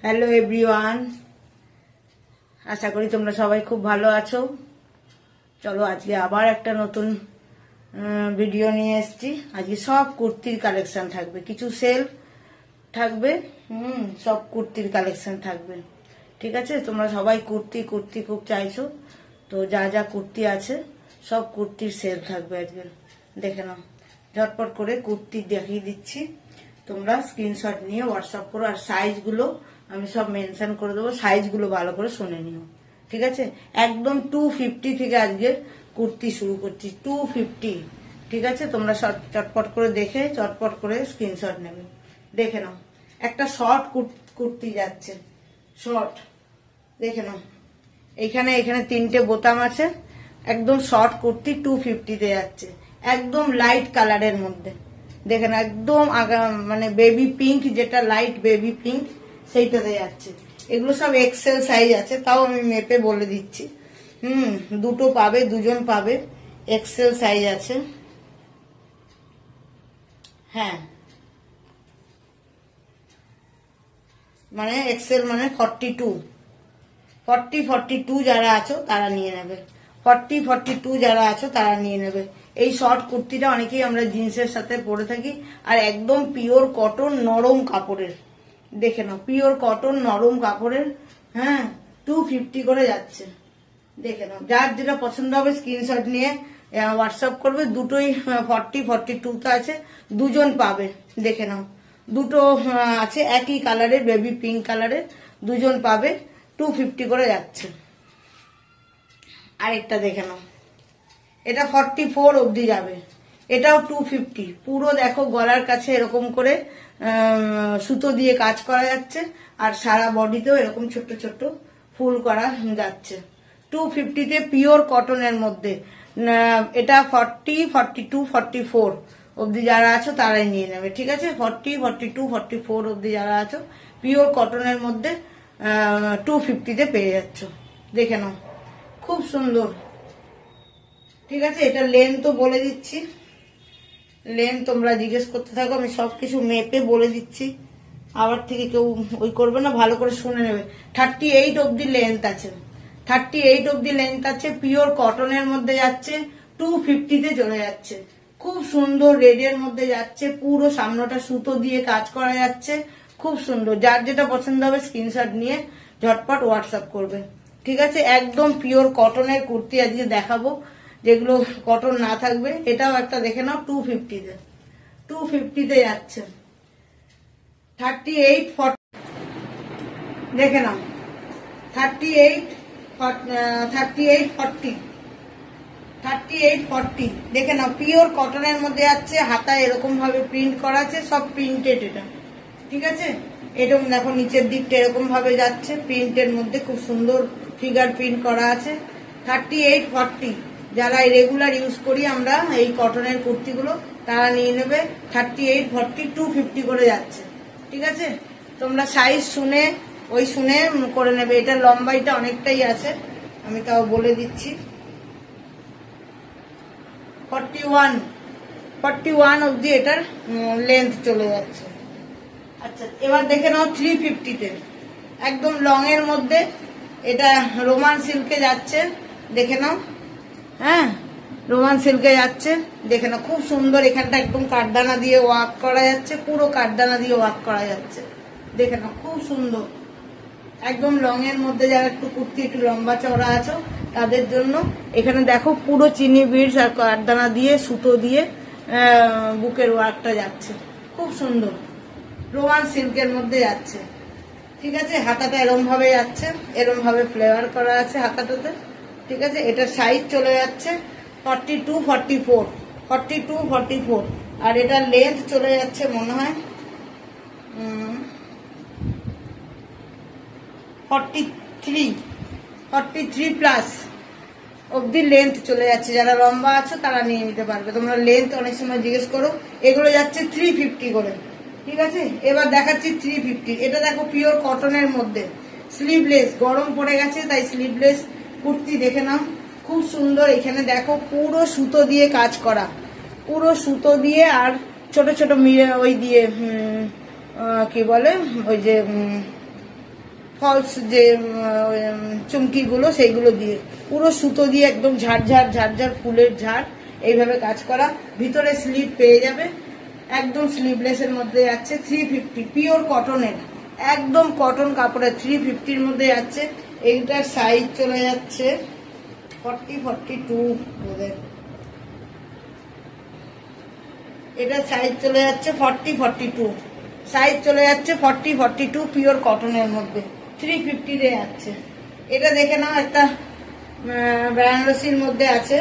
Hello everyone, আশা করি তোমরা সবাই খুব ভালো আছো। চলো আজকে আবার একটা নতুন ভিডিও নিয়ে এসেছি। আজকে সব কুর্তির কালেকশন থাকবে, কিছু সেল থাকবে, সব কুর্তির কালেকশন থাকবে। ঠিক আছে, তোমরা সবাই কুর্তি খুব চাইছো, তো যা যা কুর্তি আছে সব কুর্তির সেল থাকবে আজকে। দেখে নাও, ঝটপট করে কুর্তি দেখিয়ে দিচ্ছি, তোমরা স্ক্রিনশট নিয়ে হোয়াটসঅ্যাপ করো। আর সাইজগুলো আমি সব মেনশন করে দেবো, সাইজগুলো ভালো করে শুনে নিও। ঠিক আছে, একদম 250 থেকে আজকের কুর্তি শুরু করছি, 250। ঠিক আছে, তোমরা চটপট করে দেখে চটপট করে স্ক্রিনশট নেবে। দেখে নাও, একটা শর্ট কুর্তি যাচ্ছে, শর্ট দেখে নাও। এখানে তিনটে বোতাম আছে, একদম শর্ট কুর্তি 250-তে যাচ্ছে, একদম লাইট কালারের মধ্যে। দেখেন একদম মানে বেবি পিঙ্ক, যেটা লাইট বেবি পিঙ্ক সেইটাতে যাচ্ছে। এগুলো সব এক্সেল সাইজ আছে, তাও আমি মেপে বলে দিচ্ছি। দুটো পাবে, দুজন পাবে, এক্সেল সাইজ আছে। হ্যাঁ, মানে এক্সেল মানে 42 যারা আছো তারা নিয়ে নেবে, 42 যারা আছো তারা নিয়ে নেবে। এই শর্ট কুর্তিটা অনেকেই আমরা জিন্সের সাথে পরে থাকি, আর একদম পিওর কটন নরম কাপড়ের। দেখে নাও, পিওর কটন নরম কাপড়ের। হ্যাঁ, 250 করে যাচ্ছে। দেখে নাও, যার যেটা পছন্দ হবে স্ক্রিনশট নিয়ে হোয়াটসঅ্যাপ করবে। দুটোই 42 আছে, দুজন পাবে। দেখে নাও, দুটো আছে একই কালারের, বেবি পিঙ্ক কালারের, দুজন পাবে, 250 করে যাচ্ছে। আরেকটা দেখে নাও, এটা 44 অবধি যাবে, এটাও 250। পুরো দেখো গলার কাছে এরকম করে সুতো দিয়ে কাজ করা যাচ্ছে, আর সারা বডিতেও এরকম ছোট্ট ছোট্ট ফুল করা যাচ্ছে। 250-তে পিওর কটনের মধ্যে। এটা 40, 42, 44 অবধি যারা আছো তারাই নিয়ে নেবে। ঠিক আছে, 40, 42, 44 অবধি যারা আছো পিওর কটনের মধ্যে 250-তে পেয়ে যাচ্ছ। দেখে নাও, খুব সুন্দর। ঠিক আছে, এটা লেন্থও বলে দিচ্ছি, লেন্থ তোমরা জিজ্ঞেস করতে থাকো, আমি সবকিছু মেপে বলে দিচ্ছি। আবার থেকে কেউ ওই করবে না, ভালো করে শুনে নেবে। 38 অবধি লেন্থ আছে, 38 অবধি লেন্থ আছে, পিওর কটনের মধ্যে যাচ্ছে, 250-তে চলে যাচ্ছে। খুব সুন্দর রেডের মধ্যে যাচ্ছে, পুরো সামনেটা সুতো দিয়ে কাজ করা যাচ্ছে, খুব সুন্দর। যার যেটা পছন্দ হবে স্ক্রিনশট নিয়ে ঝটপট হোয়াটসঅ্যাপ করবে। ঠিক আছে, একদম পিওর কটনের কুর্তি আজকে দেখাবো, যেগুলো কটন না থাকবে। এটাও একটা দেখে নাও, 250-তে যাচ্ছে। 38, 40 দেখে নাও, 38, 40 দেখে নাও, পিওর কটনের মধ্যে যাচ্ছে। হাতায় এরকম ভাবে প্রিন্ট করা আছে, সব প্রিন্টেড এটা। ঠিক আছে, এরকম দেখো নিচের দিকটা এরকম ভাবে যাচ্ছে, প্রিন্টের মধ্যে খুব সুন্দর ফিগার প্রিন্ট করা আছে। 38, 40 যারা রেগুলার ইউজ করি আমরা এই কটনের কুর্তিগুলো, তারা নিয়ে নেবে। 38, 40, 250 করে যাচ্ছে। ঠিক আছে, তোমরা সাইজ শুনে করে নেবে। এটা লম্বাইটা অনেকটাই আছে, আমি তাও বলে দিচ্ছি। 41 অবধি এটার লেন্থ চলে যাচ্ছে। আচ্ছা, এবার দেখে নাও 350-তে, একদম লং এর মধ্যে। এটা রোমান সিল্কে যাচ্ছে, দেখে নাও। হ্যাঁ, রোমান সিল্কে যাচ্ছে, দেখে নাও, খুব সুন্দর। এখানটা একদম কাঠদানা দিয়ে ওয়ার্ক করা যাচ্ছে, পুরো কাঠদানা দিয়ে ওয়ার্ক করা যাচ্ছে। দেখে নাও, খুব সুন্দর, একদম লং এর মধ্যে। যারা একটু কুর্তি একটু লম্বা চওড়া আছো তাদের জন্য। এখানে দেখো পুরো চিনি বিড়স আর কাঠদানা দিয়ে সুতো দিয়ে বুকের ওয়ার্কটা যাচ্ছে, খুব সুন্দর। রোমান সিল্কের মধ্যে যাচ্ছে। ঠিক আছে, হাতাটা এরম ভাবে যাচ্ছে, এরম ভাবে ফ্লেভার করা আছে হাতাটাতে। ঠিক আছে, এটার সাইজ চলে যাচ্ছে 42, 44, আর এটার লেন্থ চলে যাচ্ছে মনে হয় 43 প্লাস অব্দি লেন্থ চলে যাচ্ছে। যারা লম্বা আছো তারা নিয়ে নিতে পারবে। তোমরা লেন্থ অনেক সময় জিজ্ঞেস করো, এগুলো যাচ্ছে 350 করে। ঠিক আছে, এবার দেখাচ্ছি 350। এটা দেখো পিওর কটনের মধ্যে, স্লিভলেস, গরম পড়ে গেছে তাই স্লিভলেস কুর্তি। দেখে নাও, খুব সুন্দর। এখানে দেখো পুরো সুতো দিয়ে কাজ করা, পুরো সুতো দিয়ে, আর ছোট ছোট ওই দিয়ে কি বলে, ওই যে ফলস যে চুমকিগুলো সেইগুলো দিয়ে, পুরো সুতো দিয়ে একদম ঝাড় ফুলের ঝাড় এইভাবে কাজ করা। ভিতরে স্লিভ পেয়ে যাবে, একদম স্লিভলেসের মধ্যে যাচ্ছে। 350 পিওর কটনের, একদম কটন কাপড়ের 350-র মধ্যে যাচ্ছে। এইটার সাইজ চলে যাচ্ছে 40-42 বোধহয়। এটার সাইজ চলে যাচ্ছে 40-42, সাইজ চলে যাচ্ছে 40-42 পিওর কটনের মধ্যে 350 এ যাচ্ছে। এটা দেখে নাও, একটা বেনারসির মধ্যে আছে।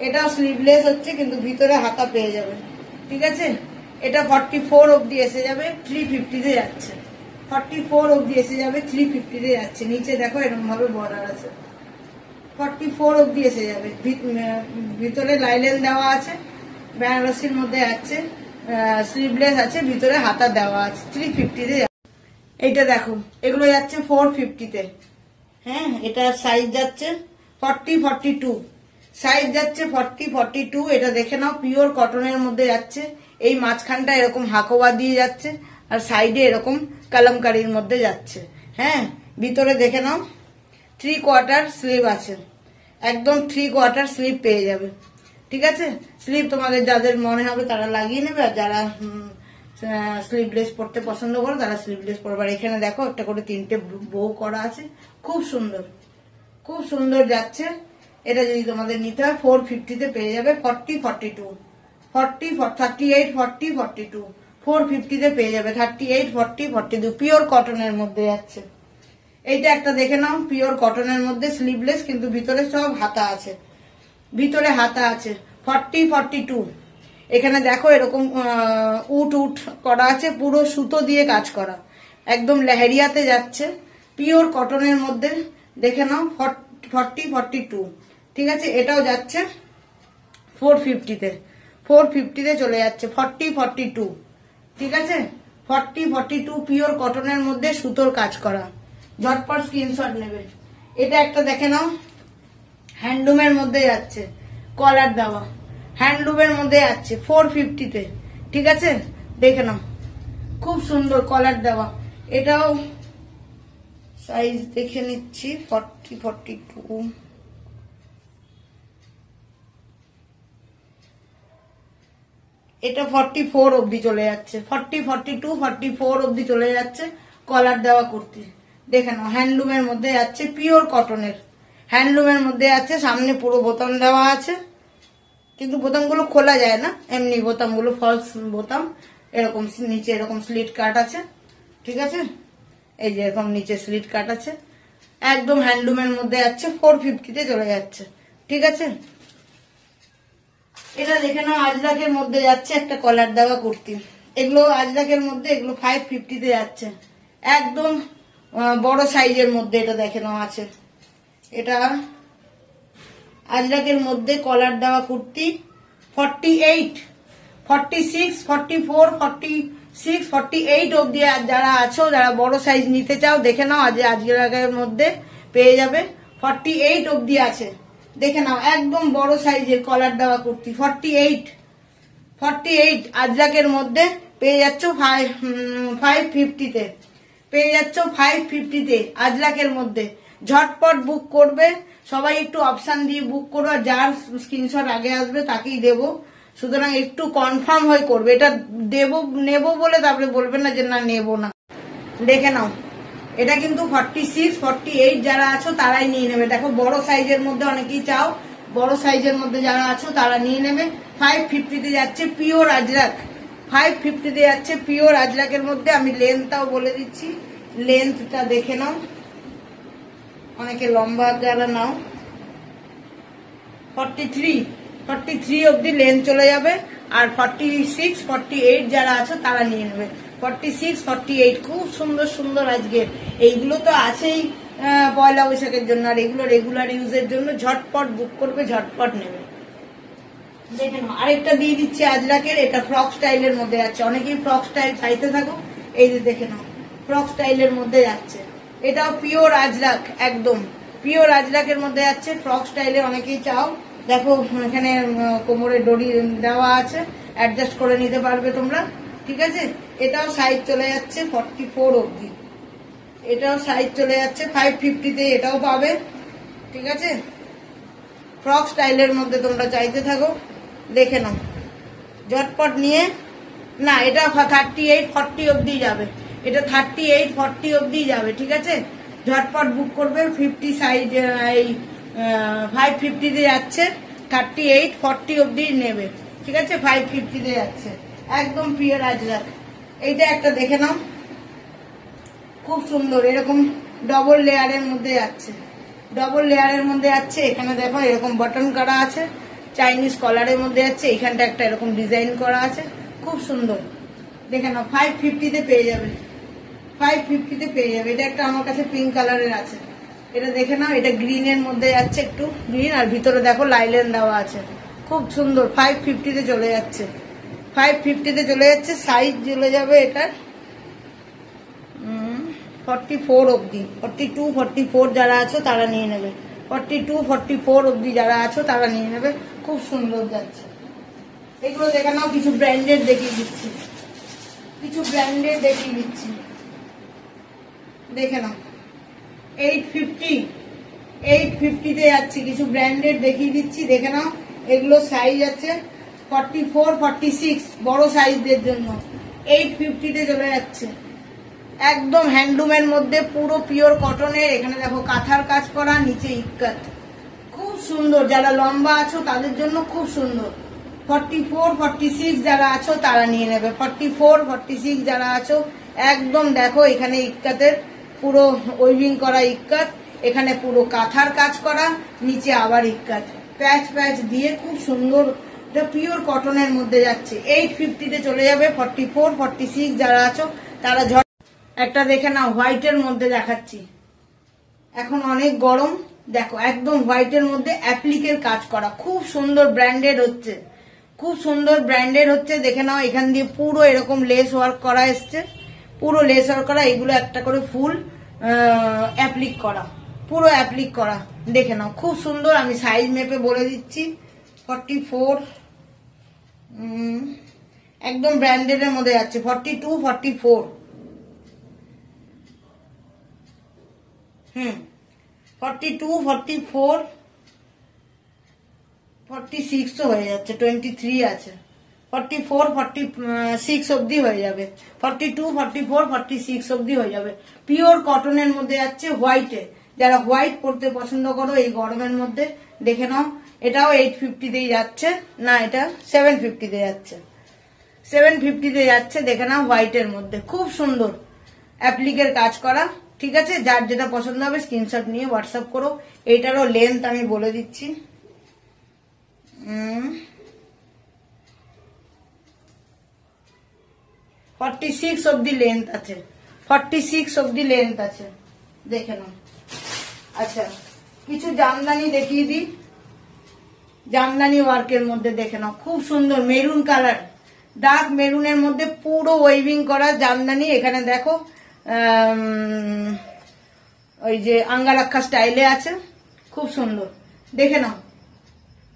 এটাও স্লিভলেস হচ্ছে, কিন্তু ভিতরে হাতা পেয়ে যাবে। ঠিক আছে, এটা 44 অবধি এসে যাবে, 350 তে যাচ্ছে। 44 অবধি এসে যাবে, 350 তে যাচ্ছে। নিচে দেখো এরকম ভাবে বর্ডার আছে, 44 অবধি এসে যাবে। ভিতরে লাইলেন দেওয়া আছে, বেনারসির মধ্যে আছে, স্লিভলেস আছে, ভিতরে হাতা দেওয়া আছে। 350 তে যাচ্ছে। এইটা দেখো, এগুলো যাচ্ছে 450 তে। হ্যাঁ, এটা সাইজ যাচ্ছে 40-42, সাইজ যাচ্ছে 40-42। এটা দেখে নাও, পিওর কটনের মধ্যে যাচ্ছে। এই মাঝখানটা এরকম হাকোয়া দিয়ে যাচ্ছে, আর সাইডে এরকম কালামকারীর মধ্যে যাচ্ছে। হ্যাঁ, ভিতরে দেখে নাও 3/4 স্লিভ আছে, একদম 3/4 স্লিভ পেয়ে যাবে। ঠিক আছে, স্লিভ তোমাদের যাদের মনে হবে তারা লাগিয়ে নেবে, আর যারা স্লিভলেস পরতে পছন্দ করো তারা স্লিভলেস পরবে। আর এখানে দেখো একটা করে 3টে বউ করা আছে, খুব সুন্দর, খুব সুন্দর যাচ্ছে। এটা যদি তোমাদের নিতে হয় 450 তে পেয়ে যাবে। 40-42, 38-40-42 450 তে পেয়ে যাবে। 38-40-42 পিওর কটনের মধ্যে যাচ্ছে। এইটা একটা দেখে নাও, পিওর কটনের মধ্যে স্লিভলেস, কিন্তু ভিতরে সব হাতা আছে, ভিতরে হাতা আছে। 40-42, এখানে দেখো এরকম উট করা আছে, পুরো সুতো দিয়ে কাজ করা, একদম লেহেরিয়াতে যাচ্ছে, পিওর কটনের মধ্যে। দেখে নাও 40-42। ঠিক আছে, এটাও যাচ্ছে 450 তে, 450 তে চলে যাচ্ছে। 40-42, ঠিক আছে, 40-42 পিওর কটনের মধ্যে সুতোর কাজ করা। ঝটপট স্ক্রিনশট নেবে। এটা একটা দেখে নাও, হ্যান্ডলুমের মধ্যে যাচ্ছে, কলার দেওয়া, হ্যান্ডলুমের মধ্যে যাচ্ছে 450 তে। ঠিক আছে, দেখে নাও, খুব সুন্দর কলার দেওয়া। এটাও সাইজ দেখে নিচ্ছি 40-42, এটা 44 অবধি চলে যাচ্ছে। 40-42-44 অবধি চলে যাচ্ছে কলার দেওয়া কুর্তি। দেখে নাও, হ্যান্ডলুমের মধ্যে যাচ্ছে, পিওর কটনের হ্যান্ডলুমের মধ্যে আছে। সামনে পুরো বোতাম দেওয়া আছে, কিন্তু বোতামগুলো খোলা যায় না, এমনি বোতামগুলো ফলস বোতাম। এরকম নিচে এরকম স্লিট কাট আছে। ঠিক আছে, এই যে এরকম নিচে স্লিট কাট আছে, একদম হ্যান্ডলুমের মধ্যে যাচ্ছে। 450 তে চলে যাচ্ছে। ঠিক আছে, এটা দেখে নাও, আজরাকের মধ্যে যাচ্ছে, একটা কলার দেওয়া কুর্তি। এগুলো আজরাকের মধ্যে, এগুলো 550 তে যাচ্ছে, একদম বড় সাইজের মধ্যে। এটা দেখে নাও আছে, এটা আজরাকের মধ্যে কলার দেওয়া কুর্তি। 48, 46, 44, 46, 48 অব্দি যারা আছো, যারা বড় সাইজ নিতে চাও, দেখে নাও, আজরাকের মধ্যে পেয়ে যাবে। 48 অব্দি আছে, দেখে নাও, একদম বড় সাইজের কলার দেওয়া কুর্তি। 48 আজরাকের মধ্যে পেয়ে যাচ্ছ 550 তে, পেয়ে যাচ্ছ 550 তে আজরাকের মধ্যে। ঝটপট বুক করবে সবাই, একটু অপশন দিয়ে বুক করো, আর যার স্ক্রিনশট আগে আসবে তাকেই দেবো। সুতরাং একটু কনফার্ম হয়ে করবে, এটা নেব বলে তারপরে বলবে না যে না নেব না। দেখে নাও, এটা কিন্তু 46, 48 যারা আছো তারাই নিয়ে নেবে। দেখো, বড় সাইজের মধ্যে অনেকেই চাও, বড় সাইজের মধ্যে যারা আছো তারা নিয়ে নেবে। 550 তে যাচ্ছে পিওর আজরাক, 550 তে যাচ্ছে পিওর আজরাকের মধ্যে। আমি লেন্থটাও বলে দিচ্ছি, লেন্থটা দেখে নাও, অনেকে লম্বা যারা নাও, 43 অব্দি লেন্থ চলে যাবে। আর 46, 48 যারা আছো তারা নিয়ে নেবে। 46, 48 খুব সুন্দর সুন্দর আজকে। এইগুলো তো আছেই পয়লা বৈশাখের জন্য, আর এগুলো রেগুলার ইউজের জন্য। ঝটপট বুক করবে, ঝটপট নেবে। দেখে নাও, আরেকটা দিয়ে দিচ্ছি আজরাকের, এটা ফ্রক স্টাইলের মধ্যে যাচ্ছে। অনেকেই ফ্রক স্টাইল চাইতে থাকো, এই যে দেখে নাও, ফ্রক স্টাইলের মধ্যে যাচ্ছে। এটাও পিওর আজরাক, একদম পিওর আজরাকের মধ্যে যাচ্ছে, ফ্রক স্টাইলে অনেকেই চাও। দেখো, এখানে কোমরে দড়ি দেওয়া আছে, অ্যাডজাস্ট করে নিতে পারবে তোমরা। ঠিক আছে, এটাও সাইজ চলে যাচ্ছে 44 অবধি। এটাও সাইজ চলে যাচ্ছে 550-তে, এটাও পাবে। ঠিক আছে, ফ্রক স্টাইলের মধ্যে তোমরা চাইতে থাকো, দেখে নাও ঝটপট নিয়ে। না, এটা 38-40 অবধি যাবে, এটা 38-40 অবধি যাবে। ঠিক আছে, ঝটপট বুক করবে। 50 সাইজ, এই 550-তে যাচ্ছে, 38-40 অবধি নেবে। ঠিক আছে, 550-তে যাচ্ছে, একদম পিওর আজরাক। এইটা একটা দেখে নাও, খুব সুন্দর, এরকম ডবল লেয়ারের মধ্যে যাচ্ছে, ডবল লেয়ারের মধ্যে যাচ্ছে। এখানে দেখো এরকম বাটন করা আছে, চাইনিজ কলারের মধ্যে যাচ্ছে, এখানটা একটা এরকম ডিজাইন করা আছে, খুব সুন্দর। দেখে নাও 550-তে পেয়ে যাবে, 550-তে পেয়ে যাবে। এটা একটা আমার কাছে পিঙ্ক কালারের আছে, এটা দেখে নাও। এটা গ্রিনের মধ্যে যাচ্ছে, একটু গ্রিন, আর ভিতরে দেখো লাইলেন দেওয়া আছে, খুব সুন্দর। 550-তে চলে যাচ্ছে, 550-তে চলে যাচ্ছে। সাইজ চলে যাবে এটার 44 অবধি, 42-44 যারা আছো তারা নিয়ে নেবে, 42-44 অবধি যারা আছো তারা নিয়ে নেবে, খুব সুন্দর যাচ্ছে। এগুলো দেখে নাও, কিছু ব্র্যান্ডেড দেখিয়ে দিচ্ছি, কিছু ব্র্যান্ডেড দেখিয়ে দিচ্ছি, দেখে নাও। 850-তে যাচ্ছে, কিছু ব্র্যান্ডেড দেখিয়ে দিচ্ছি, দেখে নাও। এগুলো সাইজ আছে 44-46, বড় সাইজদের জন্য 850-তে চলে যাচ্ছে। একদম হ্যান্ডলুমের মধ্যে, পুরো পিওর কটনের। এখানে দেখো কাঁথার কাজ করা, নিচে ইক্কাত, খুব সুন্দর। যারা লম্বা আছো তাদের জন্য খুব সুন্দর। 44-46 যারা আছো তারা নিয়ে নেবে, 44-46 যারা আছো। একদম দেখো এখানে ইক্কাতের পুরো ওয়েভিং করা ইক্কাত, এখানে পুরো কাঁথার কাজ করা, নিচে আবার ইক্কাত, প্যাচ প্যাচ দিয়ে খুব সুন্দর। এটা পিওর কটনের মধ্যে যাচ্ছে, 850-তে চলে যাবে। 44-46 যারা আছো তারা একটা দেখে নাও, হোয়াইটের মধ্যে দেখাচ্ছি। এখন অনেক গরম, দেখো একদম হোয়াইটের মধ্যে অ্যাপ্লিকের কাজ করা, খুব সুন্দর ব্র্যান্ডেড হচ্ছে, খুব সুন্দর ব্র্যান্ডেড হচ্ছে। দেখে নাও, এখান দিয়ে পুরো এরকম লেস ওয়ার্ক করা এসছে, পুরো লেস ওয়ার্ক করা। এগুলো একটা করে ফুল অ্যাপ্লিক করা, পুরো অ্যাপ্লিক করা। দেখে নাও, খুব সুন্দর। আমি সাইজ মেপে বলে দিচ্ছি, 44, একদম ব্র্যান্ডেডের মধ্যে যাচ্ছে, 42-44, 42-44, 46 তো হয়ে যাচ্ছে, 23 আছে, 44-46 অবধি হয়ে যাবে, 42-44-46 অবধি হয়ে যাবে। পিওর কটনের মধ্যে যাচ্ছে, হোয়াইটে। যারা হোয়াইট পরতে পছন্দ করো এই গরমের মধ্যে, দেখে নাও। এটাও 850-তেই যাচ্ছে, না এটা 750-তে যাচ্ছে, 750-তে যাচ্ছে। দেখে নাও, হোয়াইটের মধ্যে খুব সুন্দর অ্যাপ্লিকের কাজ করা। ঠিক আছে, যার যেটা পছন্দ হবে স্ক্রিনশট নিয়ে হোয়াটসঅ্যাপ করো। এইটারও লেন্থ আমি বলে দিচ্ছি, 46 অবধি লেন্থ আছে, 46 অবধি লেন্থ আছে, দেখে নাও। আচ্ছা, কিছু জামদানি দেখিয়ে দিই, জামদানি ওয়ার্কের মধ্যে দেখে নাও, খুব সুন্দর মেরুন কালার, ডার্ক মেরুনের মধ্যে পুরো ওয়েভিং করা জামদানি। এখানে দেখো ওই যে আঙ্গারাক্ষা স্টাইলে আছে, খুব সুন্দর। দেখে নাও,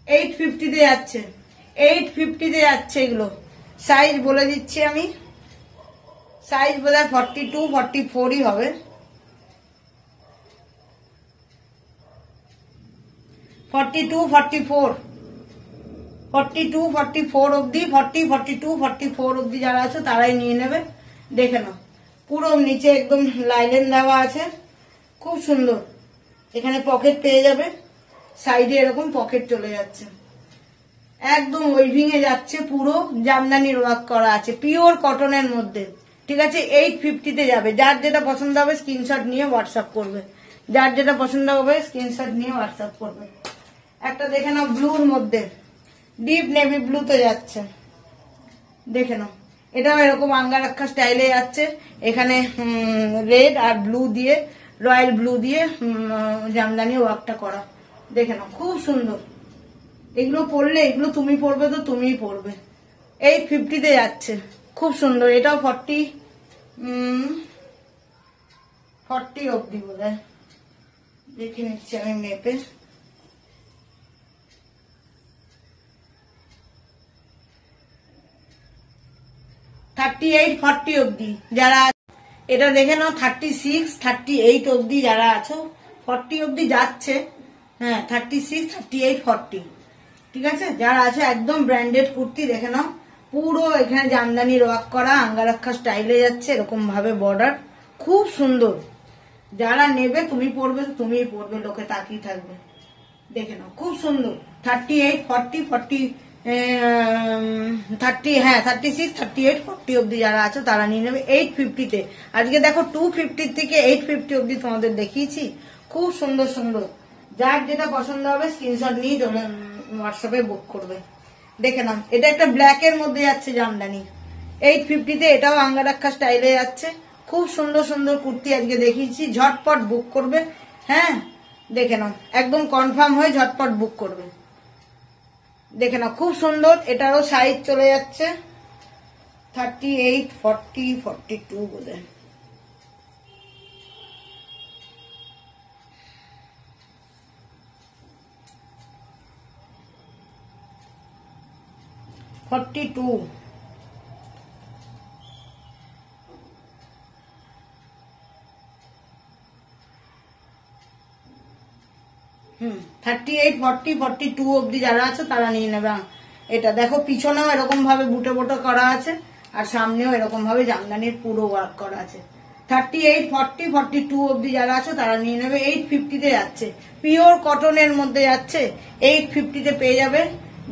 850-তে যাচ্ছে, 850-তে যাচ্ছে। এগুলো সাইজ বলে দিচ্ছি আমি, সাইজ বোধহয় 42-44 হবে, 42-44, 42-44 অবধি, 40-42-44 অবধি যারা আছে তারাই নিয়ে নেবে। দেখে নাও, পুরো নিচে একদম লাইলেন দেওয়া আছে, খুব সুন্দর। এখানে পকেট পেয়ে যাবে, সাইডে এরকম পকেট চলে যাচ্ছে, একদম ওয়েভিং এ যাচ্ছে, পুরো জামদানির ওয়ার্ক করা আছে, পিওর কটনের মধ্যে। ঠিক আছে, 850-তে যাবে। যার যেটা পছন্দ হবে স্ক্রিনশট নিয়ে হোয়াটসঅ্যাপ করবে, যার যেটা পছন্দ হবে স্ক্রিনশট নিয়ে হোয়াটসঅ্যাপ করবে। একটা দেখে নাও, ব্লুর মধ্যে ডিপ নেভি ব্লুতে যাচ্ছে, দেখে নাও। এটাও এরকম আঙ্গারাক্ষা স্টাইলে যাচ্ছে, এখানে রেড আর ব্লু দিয়ে, রয়্যাল ব্লু দিয়ে জামদানি ওয়ার্কটা করা। দেখে নাও, খুব সুন্দর। এগুলো পরলে, এগুলো তুমি পরবে তো তুমিই পরবে। 850-তে যাচ্ছে, খুব সুন্দর। এটাও 40 অবধি বোধ হয়, দেখে নিচ্ছি আমি মেপে। 38-40 অবধি যারা এটা দেখে নাও 36, 38 অবধি যারা আছো, 40 অবধি যাচ্ছে। হ্যাঁ 36, 38, 40, ঠিক আছে। যারা আছে একদম ব্র্যান্ডেড কুর্তি দেখে নাও, পুরো এখানে জামদানি ওয়ার্ক করা, আঙ্গারাক্ষা স্টাইলে যাচ্ছে, এরকম ভাবে বর্ডার, খুব সুন্দর। যারা নেবে তুমি পরবে, তুমিই পরবে, লোকে তাকিয়ে থাকবে। দেখে নাও খুব সুন্দর। 38, 40, 40, 30, হ্যাঁ 36, 38, 40 অব্দি যারা আছো তারা নিয়ে নেবে 850-তে। আজকে দেখো 250 থেকে 850 অব্দি তোমাদের দেখিয়েছি, খুব সুন্দর সুন্দর। যার যেটা পছন্দ হবে স্ক্রিনশট নিয়ে হোয়াটসঅ্যাপে বুক করবে। দেখে নাও এটা একটা ব্ল্যাক এর মধ্যে যাচ্ছে জামদানি, 850-তে। এটাও আঙ্গারাক্ষা স্টাইলে যাচ্ছে, খুব সুন্দর সুন্দর কুর্তি আজকে দেখিয়েছি, ঝটপট বুক করবে। হ্যাঁ দেখে নাও, একদম কনফার্ম হয়ে ঝটপট বুক করবে। দেখে নাও খুব সুন্দর। এটারও সাইজ চলে যাচ্ছে 38, 40, 42 বোধ হয়। হুম 38, 40, 42 অব্দি যারা আছে তারা নিয়ে নেবে। এটা দেখো পিছনেও এরকম ভাবে বুটো বুটো করা আছে, আর সামনেও এরকম ভাবে জামদানির পুরো ওয়ার্ক করা আছে। 38, 40, 42 অব্দি যারা আছে তারা নিয়ে নেবে। 850-তে যাচ্ছে, পিওর কটনের মধ্যে যাচ্ছে, 850-তে পেয়ে যাবে।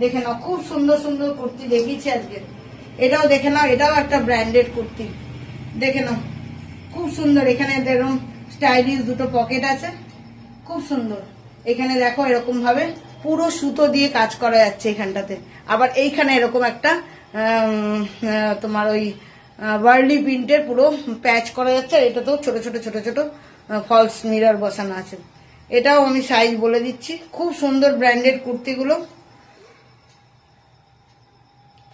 দেখে নাও খুব সুন্দর সুন্দর কুর্তি দেখিয়েছি আজকে। এটাও দেখে নাও, এটাও একটা ব্র্যান্ডেড কুর্তি। দেখে নাও খুব সুন্দর। এখানে এরকম স্টাইলিশ দুটো পকেট আছে, খুব সুন্দর। এখানে দেখো এরকম ভাবে পুরো সুতো দিয়ে কাজ করা যাচ্ছে এখানটাতে। আবার এইখানে এরকম একটা তোমার ওই ওয়ার্লি প্রিন্টের পুরো প্যাচ করা যাচ্ছে। এটাতেও ছোট ছোট ছোট ছোট ফলস মিরর বসানো আছে। এটাও আমি সাইজ বলে দিচ্ছি, খুব সুন্দর ব্র্যান্ডেড কুর্তিগুলো।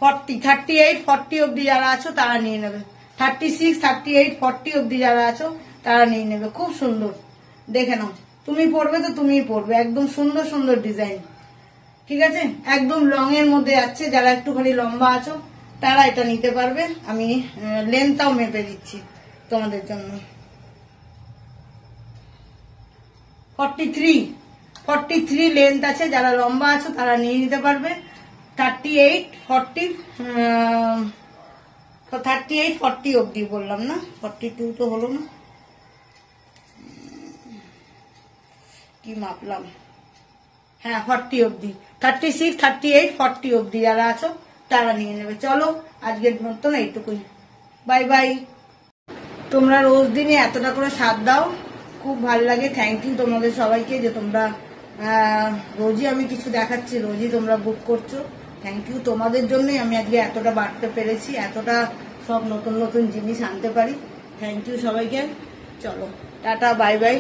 40, 38, 40 অব্দি যারা আছো তারা নিয়ে নেবে। 36, 38, 40 অব্দি যারা আছো তারা নিয়ে নেবে, খুব সুন্দর। দেখে নাও, তুমি পরবে তো তুমিই পরবে, একদম সুন্দর সুন্দর ডিজাইন, ঠিক আছে। একদম লং এর মধ্যে যাচ্ছে, যারা একটুখানি লম্বা আছো তারা এটা নিতে পারবে। আমি লেন্থটাও মেপে দিচ্ছি তোমাদের জন্য। 43 লেন্থ আছে, যারা লম্বা আছো তারা নিয়ে নিতে পারবে। 38, 40 অব্দি বললাম না, 42 তো হলো না, কি মাপলাম, হ্যাঁ 40 অব্দি। 36, 38, 40 অব্দি যারা আছো তারা নিয়ে নেবে। চলো আজকের মতন এইটুকুই, বাই বাই। তোমরা রোজ দিনে এতটা করে সাথ দাও, খুব ভালো লাগে। থ্যাংক ইউ তোমাদের সবাইকে যে তোমরা রোজই আমি কিছু দেখাচ্ছি, রোজই তোমরা বুক করছো। থ্যাংক ইউ, তোমাদের জন্যই আমি আজকে এতটা বাড়তে পেরেছি, এতটা সব নতুন নতুন জিনিস আনতে পারি। থ্যাংক ইউ সবাইকে। চলো টাটা, বাই বাই।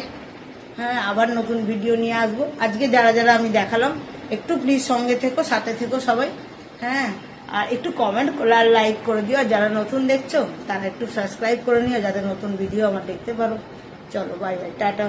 হ্যাঁ আবার নতুন ভিডিও নিয়ে আসবো। আজকে যারা যারা আমি দেখালাম একটু প্লিজ সঙ্গে থেকো, সাথে থেকো সবাই। হ্যাঁ আর একটু কমেন্ট আর লাইক করে দিও, আর যারা নতুন দেখছো তারা একটু সাবস্ক্রাইব করে নিও, যাতে নতুন ভিডিও আমার দেখতে পারো। চলো বাই বাই, টাটা।